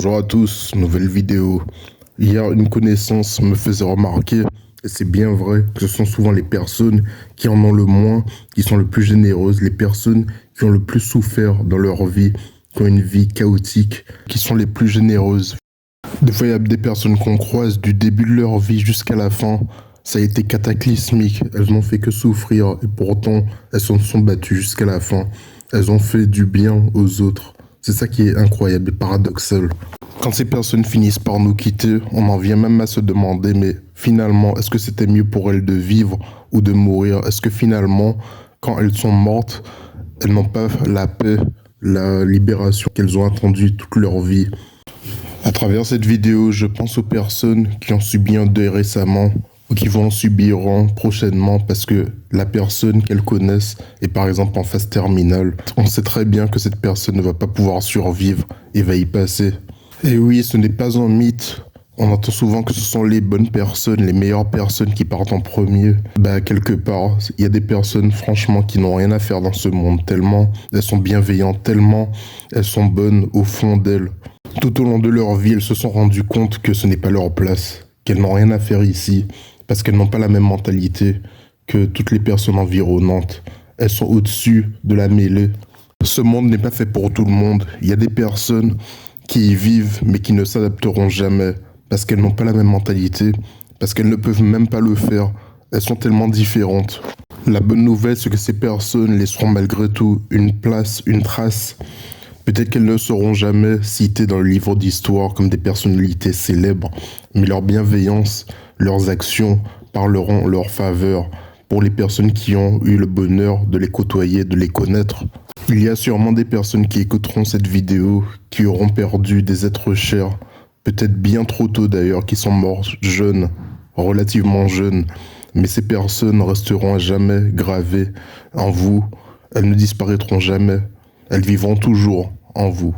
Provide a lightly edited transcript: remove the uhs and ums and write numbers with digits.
Bonjour à tous, nouvelle vidéo. Hier, une connaissance me faisait remarquer, et c'est bien vrai, que ce sont souvent les personnes qui en ont le moins, qui sont les plus généreuses, les personnes qui ont le plus souffert dans leur vie, qui ont une vie chaotique, qui sont les plus généreuses. Des fois, il y a des personnes qu'on croise du début de leur vie jusqu'à la fin. Ça a été cataclysmique, elles n'ont fait que souffrir, et pourtant, elles se sont battues jusqu'à la fin. Elles ont fait du bien aux autres. C'est ça qui est incroyable et paradoxal. Quand ces personnes finissent par nous quitter, on en vient même à se demander, mais finalement, est-ce que c'était mieux pour elles de vivre ou de mourir? Est-ce que finalement, quand elles sont mortes, elles n'ont pas la paix, la libération qu'elles ont attendue toute leur vie? À travers cette vidéo, je pense aux personnes qui ont subi un deuil récemment ou qui vont en subir un prochainement parce que la personne qu'elles connaissent est par exemple en phase terminale. On sait très bien que cette personne ne va pas pouvoir survivre et va y passer. Et oui, ce n'est pas un mythe. On entend souvent que ce sont les bonnes personnes, les meilleures personnes qui partent en premier. Bah, quelque part, il y a des personnes, franchement, qui n'ont rien à faire dans ce monde, tellement elles sont bienveillantes, tellement elles sont bonnes au fond d'elles. Tout au long de leur vie, elles se sont rendues compte que ce n'est pas leur place, qu'elles n'ont rien à faire ici, parce qu'elles n'ont pas la même mentalité que toutes les personnes environnantes. Elles sont au-dessus de la mêlée. Ce monde n'est pas fait pour tout le monde. Il y a des personnes qui y vivent, mais qui ne s'adapteront jamais, parce qu'elles n'ont pas la même mentalité, parce qu'elles ne peuvent même pas le faire. Elles sont tellement différentes. La bonne nouvelle, c'est que ces personnes laisseront malgré tout une place, une trace. Peut-être qu'elles ne seront jamais citées dans le livre d'histoire comme des personnalités célèbres, mais leur bienveillance, leurs actions parleront en leur faveur pour les personnes qui ont eu le bonheur de les côtoyer, de les connaître. Il y a sûrement des personnes qui écouteront cette vidéo, qui auront perdu des êtres chers, peut-être bien trop tôt d'ailleurs, qui sont morts jeunes, relativement jeunes, mais ces personnes resteront à jamais gravées en vous, elles ne disparaîtront jamais, elles vivront toujours en vous.